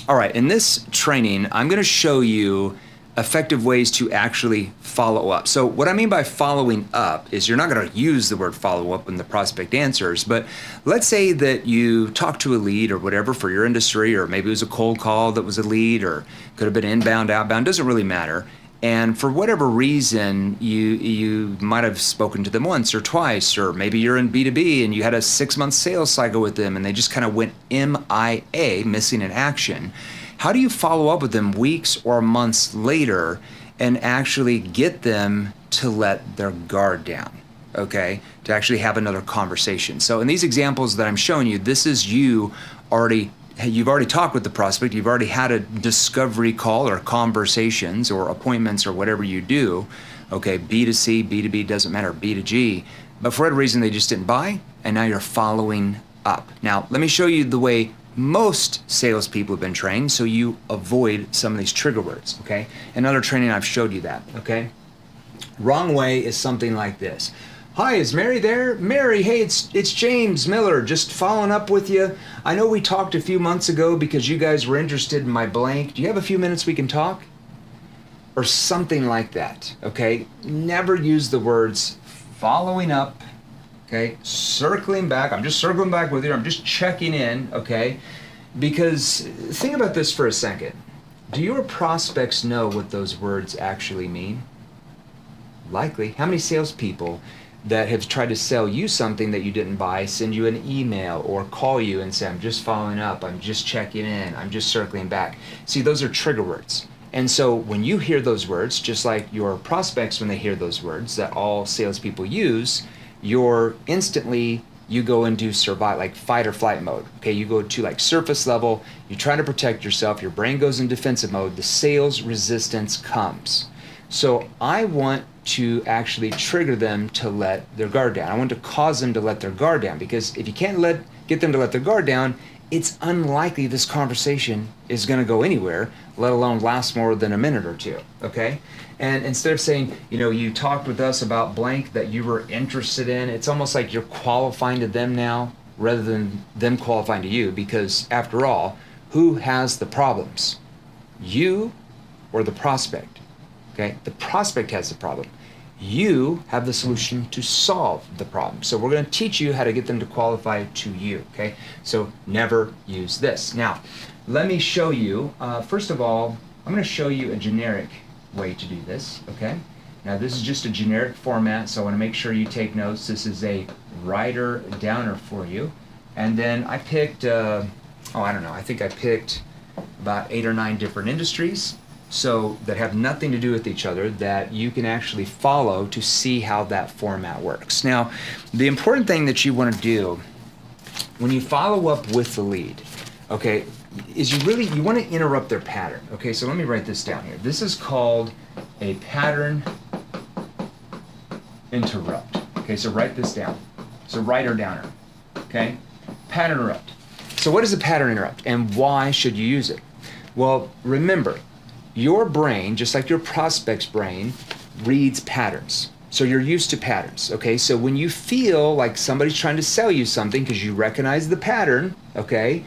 All right, in this training, I'm going to show you effective ways to actually follow up. So what I mean by following up is you're not going to use the word follow up when the prospect answers, but let's say that you talk to a lead or whatever for your industry, or maybe it was a cold call that was a lead, or could have been inbound, outbound, doesn't really matter. And for whatever reason, you might have spoken to them once or twice, or maybe you're in B2B and you had a 6-month sales cycle with them and they just kind of went MIA, missing in action. How do you follow up with them weeks or months later and actually get them to let their guard down, okay? To actually have another conversation. So in these examples that I'm showing you, this is you've already talked with the prospect, you've already had a discovery call or conversations or appointments or whatever you do, okay? B2C, B2B, doesn't matter, B2G, but for whatever reason they just didn't buy, and now you're following up. Now, let me show you the way most salespeople have been trained so you avoid some of these trigger words, okay? In other training, I've showed you that, okay? Wrong way is something like this. Hi, is Mary there? Mary, hey, it's James Miller, just following up with you. I know we talked a few months ago because you guys were interested in my blank. Do you have a few minutes we can talk? Or something like that, okay? Never use the words following up, okay, circling back. I'm just circling back with you. I'm just checking in, okay? Because think about this for a second. Do your prospects know what those words actually mean? Likely. How many salespeople that have tried to sell you something that you didn't buy send you an email or call you and say, I'm just following up, I'm just checking in, I'm just circling back? See, those are trigger words. And so when you hear those words, just like your prospects when they hear those words that all salespeople use, you go into survive, like fight or flight mode. Okay, you go to like surface level, you try to protect yourself, your brain goes in defensive mode, the sales resistance comes. So I want to actually trigger them to let their guard down. I want to cause them to let their guard down, because if you can't get them to let their guard down, it's unlikely this conversation is going to go anywhere, let alone last more than a minute or two, okay? And instead of saying, you talked with us about blank that you were interested in, it's almost like you're qualifying to them now rather than them qualifying to you, because after all, who has the problems? You or the prospect, okay? The prospect has the problem. You have the solution to solve the problem. So we're going to teach you how to get them to qualify to you, okay? So never use this. Now, let me show you, first of all, I'm going to show you a generic way to do this, okay? Now, this is just a generic format, so I want to make sure you take notes. This is a writer downer for you. And then I picked, I think I picked about 8 or 9 different industries, so that have nothing to do with each other, that you can actually follow to see how that format works. Now, the important thing that you want to do when you follow up with the lead, okay, is you want to interrupt their pattern. Okay, so let me write this down here. This is called a pattern interrupt. Okay, so write this down. So writer downer. Okay, pattern interrupt. So what is a pattern interrupt and why should you use it? Well, remember, your brain, just like your prospect's brain, reads patterns. So you're used to patterns, okay? So when you feel like somebody's trying to sell you something because you recognize the pattern, okay,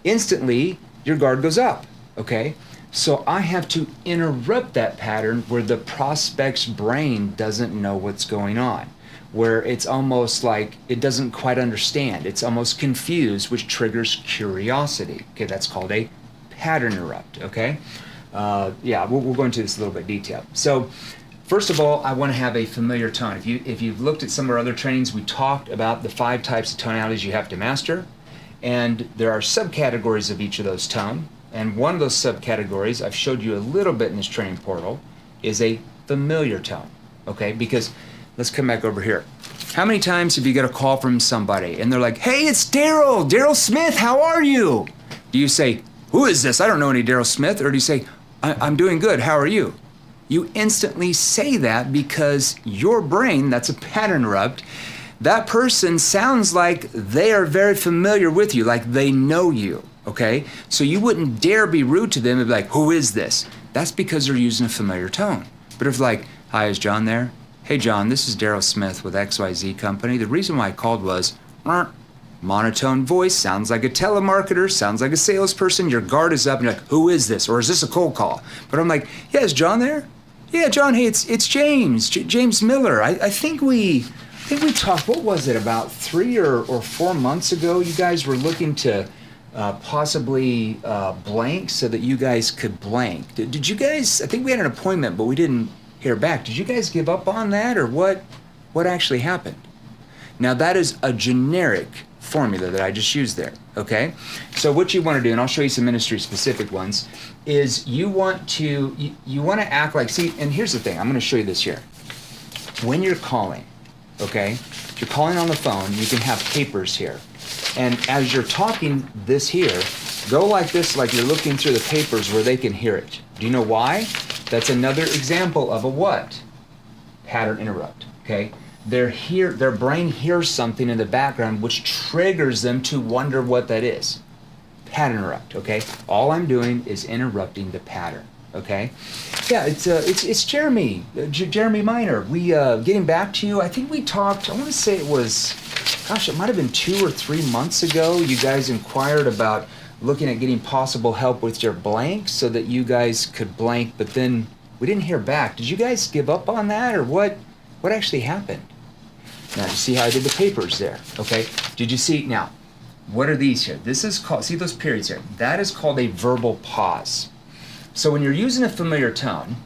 instantly your guard goes up, okay? So I have to interrupt that pattern where the prospect's brain doesn't know what's going on, where it's almost like it doesn't quite understand. It's almost confused, which triggers curiosity. Okay, that's called a pattern interrupt, okay? We'll go into this a little bit detail. So first of all, I want to have a familiar tone. If you've looked at some of our other trainings, we talked about the 5 types of tonalities you have to master, and there are subcategories of each of those tone. And one of those subcategories, I've showed you a little bit in this training portal, is a familiar tone, okay? Because let's come back over here. How many times have you got a call from somebody and they're like, hey, it's Daryl Smith, how are you? Do you say, who is this? I don't know any Daryl Smith. Or do you say, I'm doing good, how are you? You instantly say that because your brain, that's a pattern interrupt, that person sounds like they are very familiar with you, like they know you, okay? So you wouldn't dare be rude to them and be like, who is this? That's because they're using a familiar tone. But if like, hi, is John there? Hey John, this is Daryl Smith with XYZ Company. The reason why I called was, monotone voice, sounds like a telemarketer, sounds like a salesperson. Your guard is up and you're like, who is this? Or is this a cold call? But I'm like, yeah, is John there? Yeah, John, hey, it's James, James Miller. I think we talked, what was it, about 3 or 4 months ago? You guys were looking to possibly blank so that you guys could blank. Did you guys, I think we had an appointment, but we didn't hear back. Did you guys give up on that, or what actually happened? Now that is a generic formula that I just used there, okay? So what you want to do, and I'll show you some ministry specific ones, is you want to act like, see, and here's the thing, I'm going to show you this here. When you're calling, okay, if you're calling on the phone, you can have papers here. And as you're talking this here, go like this, like you're looking through the papers where they can hear it. Do you know why? That's another example of a what? Pattern interrupt, okay? Their brain hears something in the background which triggers them to wonder what that is. Pattern interrupt, okay? All I'm doing is interrupting the pattern, okay? Yeah, it's Jeremy, Jeremy Miner. We getting back to you. I think we talked, I want to say it was, gosh, it might have been 2 or 3 months ago. You guys inquired about looking at getting possible help with your blank so that you guys could blank, but then we didn't hear back. Did you guys give up on that, or what actually happened? Now, you see how I did the papers there, okay? Did you see, now, what are these here? This is called, see those periods here? That is called a verbal pause. So when you're using a familiar tone,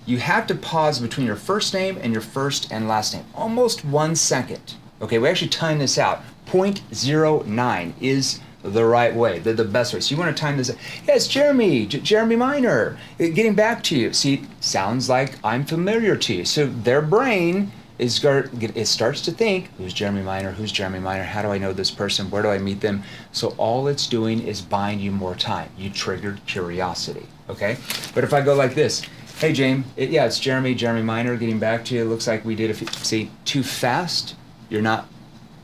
you have to pause between your first name and your first and last name. Almost 1 second. Okay, we actually time this out. 0.09 is the right way, the best way. So you want to time this out. Yes, Jeremy, Jeremy Miner, getting back to you. See, sounds like I'm familiar to you. So their brain it starts to think, who's Jeremy Miner, how do I know this person, where do I meet them? So all it's doing is buying you more time. You triggered curiosity, okay? But if I go like this, hey James, it's Jeremy Miner, getting back to you. It looks like we did see, too fast, you're not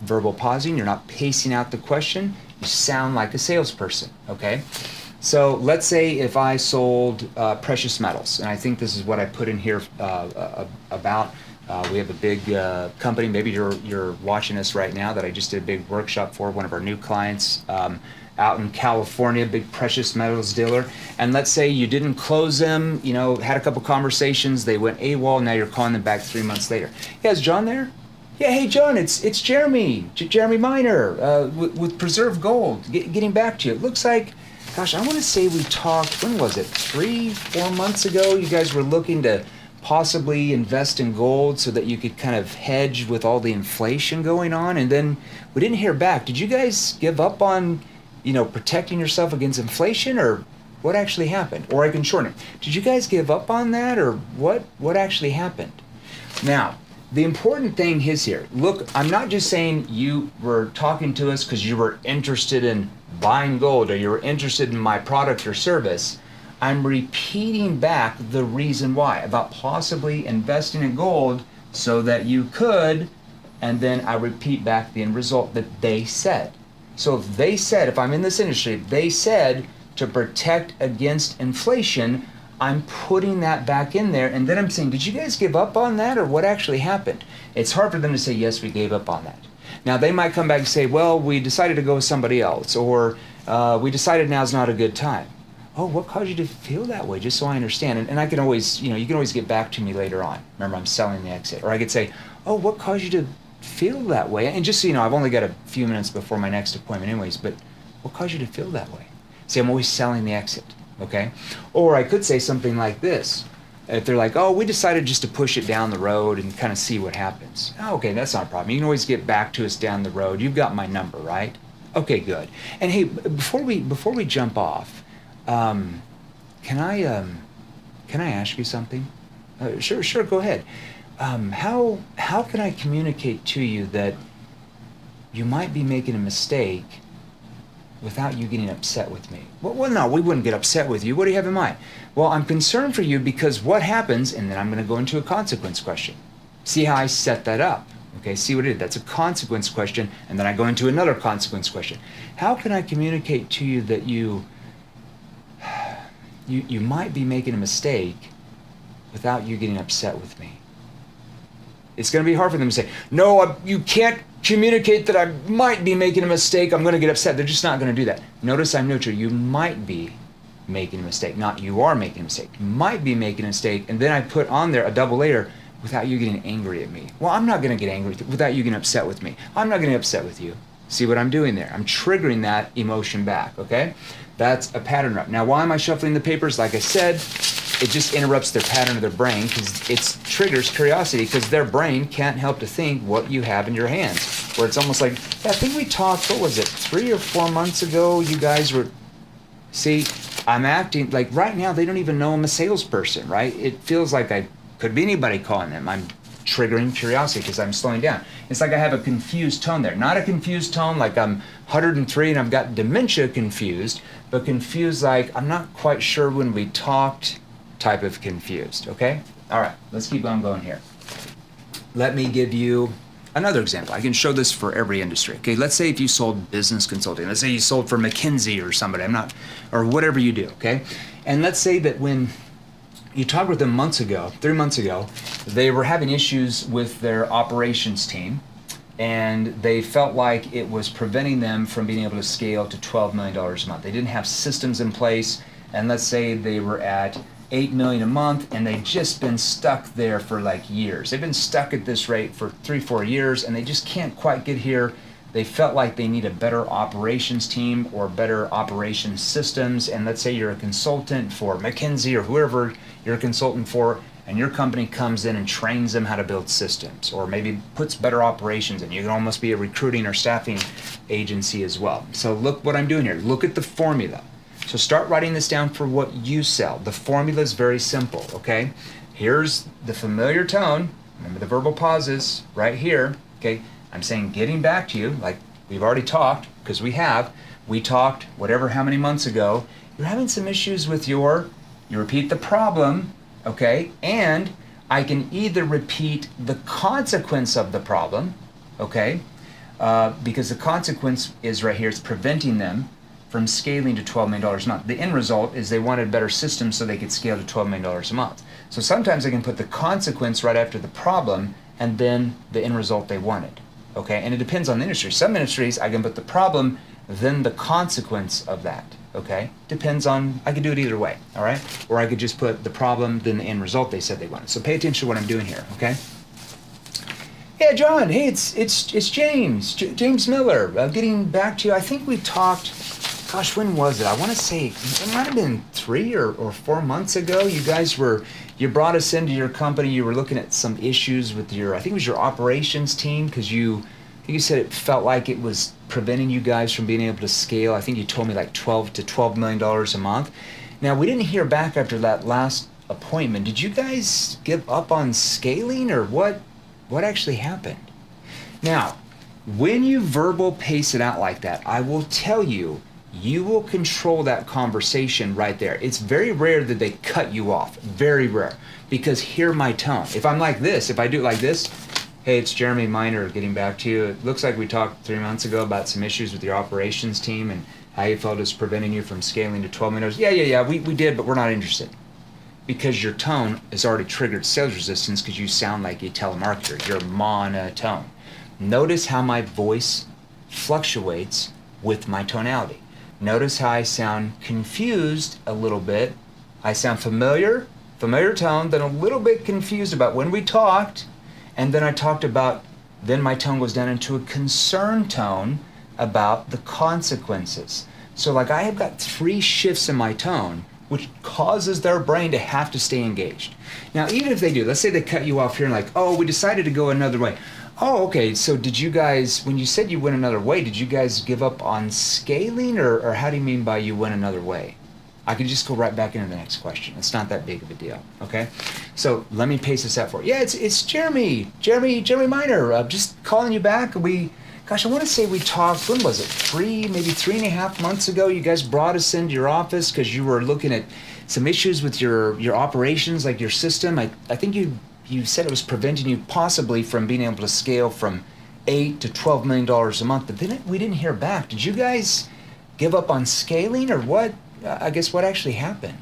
verbal pausing, you're not pacing out the question, you sound like a salesperson, okay? So let's say if I sold precious metals, and I think this is what I put in here about. We have a big company, maybe you're watching us right now, that I just did a big workshop for, one of our new clients out in California, big precious metals dealer. And let's say you didn't close them, had a couple conversations, they went AWOL, now you're calling them back 3 months later. Yeah, is John there? Yeah, hey John, it's Jeremy, Jeremy Miner with Preserve Gold, getting back to you. It looks like, gosh, I want to say we talked, when was it, 3-4 months ago? You guys were looking to possibly invest in gold so that you could kind of hedge with all the inflation going on, and then we didn't hear back. Did you guys give up on, protecting yourself against inflation, or what actually happened? Or I can shorten it. Did you guys give up on that, or what actually happened? Now, the important thing is here, look, I'm not just saying you were talking to us because you were interested in buying gold or you were interested in my product or service. I'm repeating back the reason why, about possibly investing in gold so that you could, and then I repeat back the end result that they said. So if they said, if I'm in this industry, they said to protect against inflation, I'm putting that back in there, and then I'm saying, did you guys give up on that, or what actually happened? It's hard for them to say, yes, we gave up on that. Now, they might come back and say, well, we decided to go with somebody else, or we decided now's not a good time. Oh, what caused you to feel that way? Just so I understand. And I can always, you can always get back to me later on. Remember, I'm selling the exit. Or I could say, oh, what caused you to feel that way? And just so you know, I've only got a few minutes before my next appointment anyways, but what caused you to feel that way? See, I'm always selling the exit, okay? Or I could say something like this. If they're like, oh, we decided just to push it down the road and kind of see what happens. Oh, okay, that's not a problem. You can always get back to us down the road. You've got my number, right? Okay, good. And hey, before we jump off, can I ask you something? Sure, go ahead. How can I communicate to you that you might be making a mistake without you getting upset with me? Well, no, we wouldn't get upset with you. What do you have in mind? Well, I'm concerned for you because what happens, and then I'm going to go into a consequence question. See how I set that up? Okay, see what it is. That's a consequence question, and then I go into another consequence question. How can I communicate to you that you might be making a mistake without you getting upset with me? It's going to be hard for them to say, no, you can't communicate that I might be making a mistake, I'm going to get upset. They're just not going to do that. Notice I'm neutral. You might be making a mistake, not you are making a mistake. You might be making a mistake, and then I put on there a double layer without you getting angry at me. Well, I'm not going to get angry without you getting upset with me. I'm not going to get upset with you. See what I'm doing there? I'm triggering that emotion back, okay? That's a pattern interrupt. Now, why am I shuffling the papers? Like I said, it just interrupts their pattern of their brain because it triggers curiosity because their brain can't help to think what you have in your hands. Where it's almost like, yeah, I think we talked, what was it, 3 or 4 months ago, you guys were, see, I'm acting, like right now they don't even know I'm a salesperson, right? It feels like I could be anybody calling them. I'm triggering curiosity because I'm slowing down. It's like I have a confused tone there. Not a confused tone like I'm 103 and I've got dementia confused, but confused like I'm not quite sure when we talked type of confused, okay? All right, let's keep on going here. Let me give you another example. I can show this for every industry, okay? Let's say if you sold business consulting. Let's say you sold for McKinsey or somebody, or whatever you do, okay? And let's say that when you talked with them 3 months ago, they were having issues with their operations team, and they felt like it was preventing them from being able to scale to $12 million a month. They didn't have systems in place, and let's say they were at $8 million a month, and they've just been stuck there for like years. They've been stuck at this rate for 3-4 years, and they just can't quite get here. They felt like they need a better operations team or better operations systems. And let's say you're a consultant for McKinsey or whoever you're a consultant for, and your company comes in and trains them how to build systems, or maybe puts better operations in. You can almost be a recruiting or staffing agency as well. So look what I'm doing here. Look at the formula. So start writing this down for what you sell. The formula is very simple, okay? Here's the familiar tone. Remember the verbal pauses right here, okay? I'm saying getting back to you, like we've already talked, because we talked whatever, how many months ago. You're having some issues with you repeat the problem, okay? And I can either repeat the consequence of the problem, okay? Because the consequence is right here, it's preventing them from scaling to $12 million a month. The end result is they wanted better systems so they could scale to $12 million a month. So sometimes I can put the consequence right after the problem and then the end result they wanted. Okay, and it depends on the industry. Some industries I can put the problem, then the consequence of that. Okay, depends on, I could do it either way, all right? Or I could just put the problem, then the end result they said they wanted. So pay attention to what I'm doing here, okay? Yeah, John, hey, it's James, James Miller. Getting back to you, I think we talked, gosh, when was it? I want to say, it might have been 3 or 4 months ago. You brought us into your company. You were looking at some issues with I think it was your operations team, because you said it felt like it was preventing you guys from being able to scale. I think you told me like $12 million a month. Now, we didn't hear back after that last appointment. Did you guys give up on scaling, or what actually happened? Now, when you verbal pace it out like that, I will tell you, you will control that conversation right there. It's very rare that they cut you off. Very rare. Because hear my tone. If I'm like this, if I do it like this, hey, it's Jeremy Miner getting back to you. It looks like we talked 3 months ago about some issues with your operations team and how you felt it's preventing you from scaling to 12 million. Yeah, we did, but we're not interested. Because your tone has already triggered sales resistance because you sound like a telemarketer. You're monotone. Notice how my voice fluctuates with my tonality. Notice how I sound confused a little bit. I sound familiar tone, then a little bit confused about when we talked, and then I talked about, then my tone goes down into a concerned tone about the consequences. So like I have got 3 shifts in my tone, which causes their brain to have to stay engaged. Now, even if they do, let's say they cut you off here and like, oh, we decided to go another way. Oh, okay, so did you guys, when you said you went another way, did you guys give up on scaling, or how do you mean by you went another way? I could just go right back into the next question. It's not that big of a deal, okay? So let me pace this out for you. Yeah, it's Jeremy Miner, just calling you back. Gosh, I want to say we talked, when was it, maybe 3.5 months ago. You guys brought us into your office because you were looking at some issues with your operations, like your system. I think you said it was preventing you possibly from being able to scale from $8 to $12 million a month, but then we didn't hear back. Did you guys give up on scaling, or what? I guess what actually happened?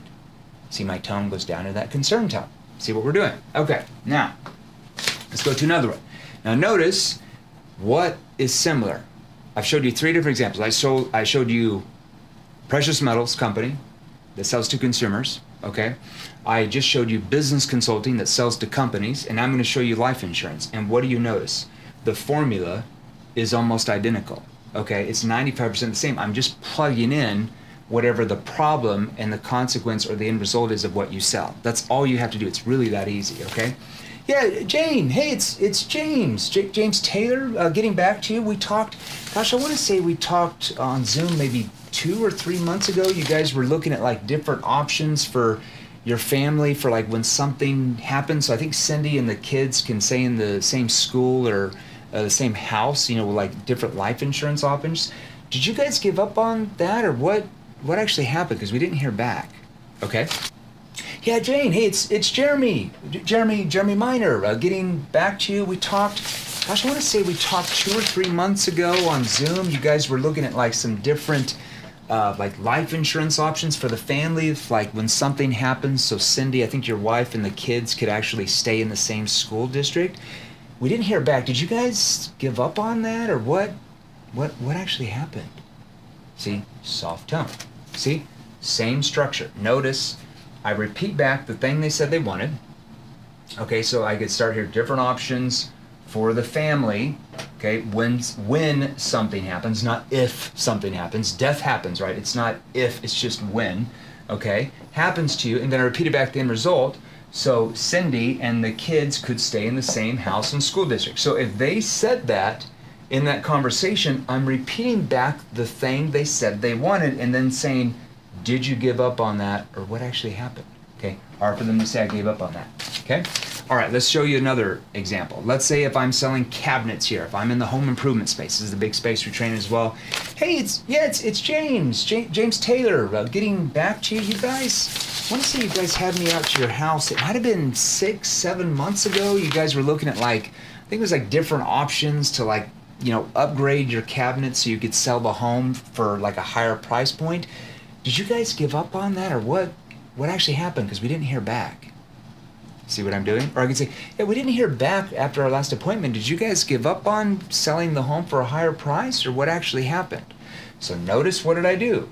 See, my tone goes down to that concern tone. See what we're doing? Okay, now, let's go to another one. Now notice, What is similar? I've showed you 3 different examples. I showed you precious metals company that sells to consumers, okay? I just showed you business consulting that sells to companies, and I'm going to show you life insurance. And what do you notice? The formula is almost identical, okay? It's 95% the same. I'm just plugging in whatever the problem and the consequence or the end result is of what you sell. That's all you have to do. It's really that easy, okay? Yeah, Jane, hey, it's James. James Taylor, getting back to you. We talked, gosh, I want to say we talked on Zoom maybe 2 or 3 months ago. You guys were looking at like different options for your family for like when something happens. So I think Cindy and the kids can stay in the same school or the same house, you know, with like different life insurance options. Did you guys give up on that, or what actually happened? Because we didn't hear back. Okay. Yeah, Jane, hey, it's Jeremy Miner, getting back to you. We talked, gosh, I want to say we talked 2 or 3 months ago on Zoom. You guys were looking at like some different like life insurance options for the family, if, like when something happens. So Cindy, I think your wife and the kids could actually stay in the same school district. We didn't hear back. Did you guys give up on that, or what actually happened? See, soft tone. See, same structure. Notice I repeat back the thing they said they wanted. Okay, so I could start here, different options for the family. Okay, when something happens, not if something happens. Death happens, right? It's not if, it's just when. Okay, happens to you, and then I repeated back the end result. So Cindy and the kids could stay in the same house and school district. So if they said that in that conversation, I'm repeating back the thing they said they wanted, and then saying, did you give up on that, or what actually happened? Okay, hard for them to say I gave up on that. Okay, all right, let's show you another example. Let's say if I'm selling cabinets here, if I'm in the home improvement space, this is the big space we train as well. Hey, it's James Taylor, getting back to you. You guys, I want to say you guys had me out to your house. It might have been 6-7 months ago. You guys were looking at like, I think it was like different options to like, you know, upgrade your cabinet so you could sell the home for like a higher price point. Did you guys give up on that, or what actually happened? Because we didn't hear back. See what I'm doing? Or I could say, yeah, we didn't hear back after our last appointment. Did you guys give up on selling the home for a higher price, or what actually happened? So notice, what did I do?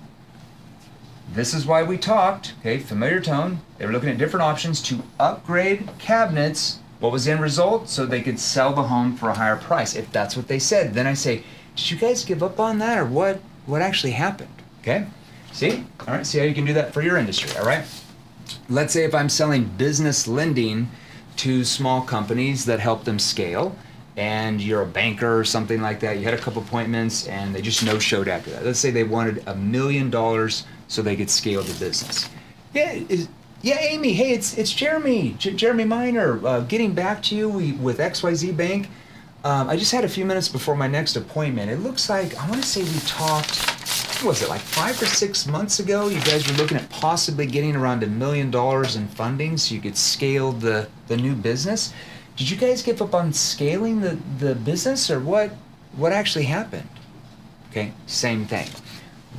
This is why we talked, okay, familiar tone. They were looking at different options to upgrade cabinets. What was the end result? So they could sell the home for a higher price, if that's what they said. Then I say, did you guys give up on that, or what actually happened? Okay? See? All right, see how you can do that for your industry, all right? Let's say if I'm selling business lending to small companies that help them scale, and you're a banker or something like that, you had a couple appointments and they just no-showed after that. Let's say they wanted $1 million so they could scale the business. Yeah, Amy, hey, it's Jeremy Miner, getting back to you with XYZ Bank. I just had a few minutes before my next appointment. It looks like, I want to say we talked, what was it, like 5 or 6 months ago? You guys were looking at possibly getting around $1 million in funding so you could scale the new business. Did you guys give up on scaling the business, or what actually happened? Okay, same thing.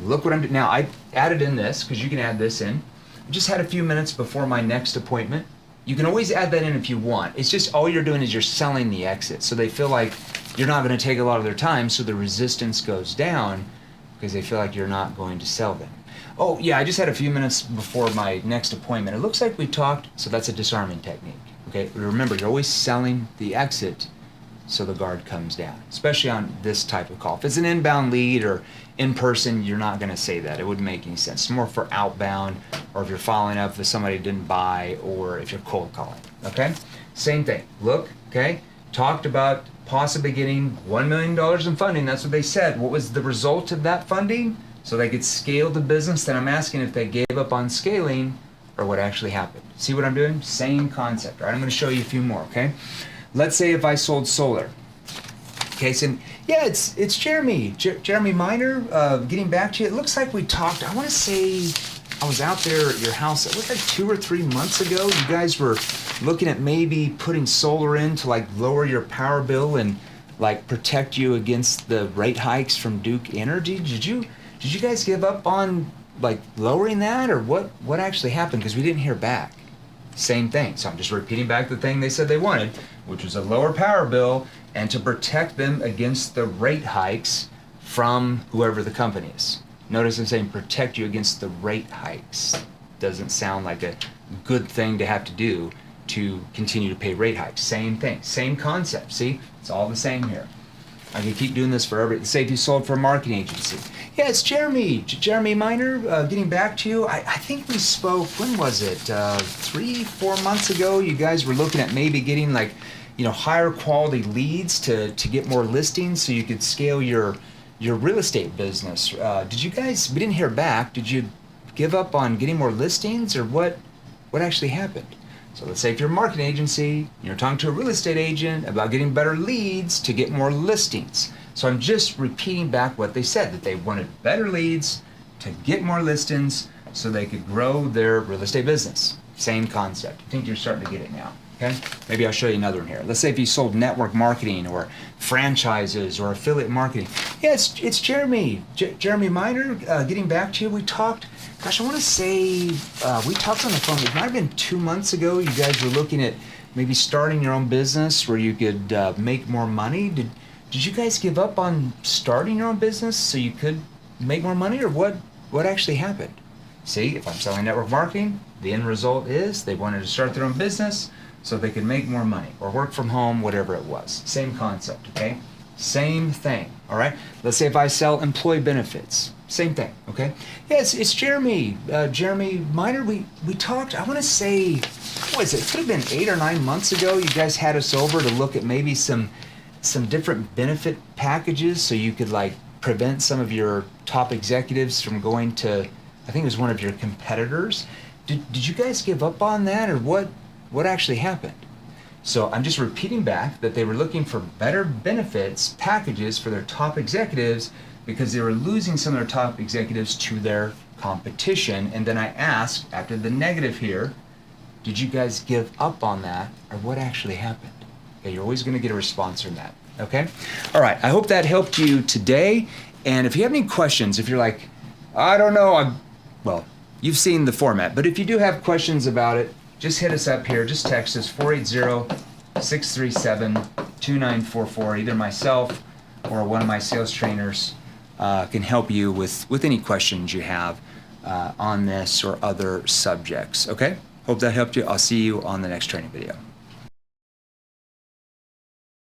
Look what I'm doing. Now, I added in this, because you can add this in. I just had a few minutes before my next appointment. You can always add that in if you want. It's just all you're doing is you're selling the exit. So they feel like you're not going to take a lot of their time, so the resistance goes down because they feel like you're not going to sell them. Oh, yeah, I just had a few minutes before my next appointment. It looks like we talked, so that's a disarming technique. Okay, remember, you're always selling the exit so the guard comes down, especially on this type of call. If it's an inbound lead or in person, you're not going to say that. It wouldn't make any sense. It's more for outbound, or if you're following up with somebody who didn't buy, or if you're cold calling. Okay? Same thing. Look, okay? Talked about possibly getting $1 million in funding. That's what they said. What was the result of that funding? So they could scale the business. Then I'm asking if they gave up on scaling, or what actually happened. See what I'm doing? Same concept. All right, I'm going to show you a few more, okay? Let's say if I sold solar. Okay, so yeah, it's Jeremy Miner, getting back to you. It looks like we talked, I want to say I was out there at your house, it looked like 2 or 3 months ago. You guys were looking at maybe putting solar in to like lower your power bill and like protect you against the rate hikes from Duke Energy. Did you guys give up on like lowering that, or what actually happened? Because we didn't hear back. Same thing. So I'm just repeating back the thing they said they wanted, which was a lower power bill and to protect them against the rate hikes from whoever the company is. Notice I'm saying protect you against the rate hikes. Doesn't sound like a good thing to have to do to continue to pay rate hikes. Same thing, same concept. See, it's all the same here. I can keep doing this forever. Say if you sold for a marketing agency. Yeah, it's Jeremy. Jeremy Miner, getting back to you. I think we spoke, when was it? 3-4 months ago. You guys were looking at maybe getting like, higher quality leads to get more listings so you could scale your real estate business. Did you guys, we didn't hear back. Did you give up on getting more listings, or what actually happened? So let's say if you're a marketing agency, you're talking to a real estate agent about getting better leads to get more listings. So I'm just repeating back what they said, that they wanted better leads to get more listings so they could grow their real estate business. Same concept. I think you're starting to get it now. Okay? Maybe I'll show you another one here. Let's say if you sold network marketing or franchises or affiliate marketing. Yeah, it's Jeremy. Jeremy Miner, getting back to you. We talked, gosh, I want to say we talked on the phone. It might have been 2 months ago. You guys were looking at maybe starting your own business where you could make more money. Did you guys give up on starting your own business so you could make more money, or what actually happened? See, if I'm selling network marketing, the end result is they wanted to start their own business so they could make more money or work from home, whatever it was. Same concept, okay? Same thing, all right? Let's say if I sell employee benefits, same thing, okay? Yeah, it's Jeremy. Jeremy Miner, we talked, I want to say, what was it? It could have been 8 or 9 months ago. You guys had us over to look at maybe some different benefit packages so you could like prevent some of your top executives from going to, I think it was one of your competitors. Did you guys give up on that, or what actually happened? So I'm just repeating back that they were looking for better benefits packages for their top executives because they were losing some of their top executives to their competition. And then I asked, after the negative here, did you guys give up on that, or what actually happened? Okay, you're always going to get a response from that. Okay? All right. I hope that helped you today. And if you have any questions, if you're like, I don't know, well, you've seen the format. But if you do have questions about it, just hit us up here. Just text us 480-637-2944. Either myself or one of my sales trainers can help you with any questions you have on this or other subjects. Okay? Hope that helped you. I'll see you on the next training video.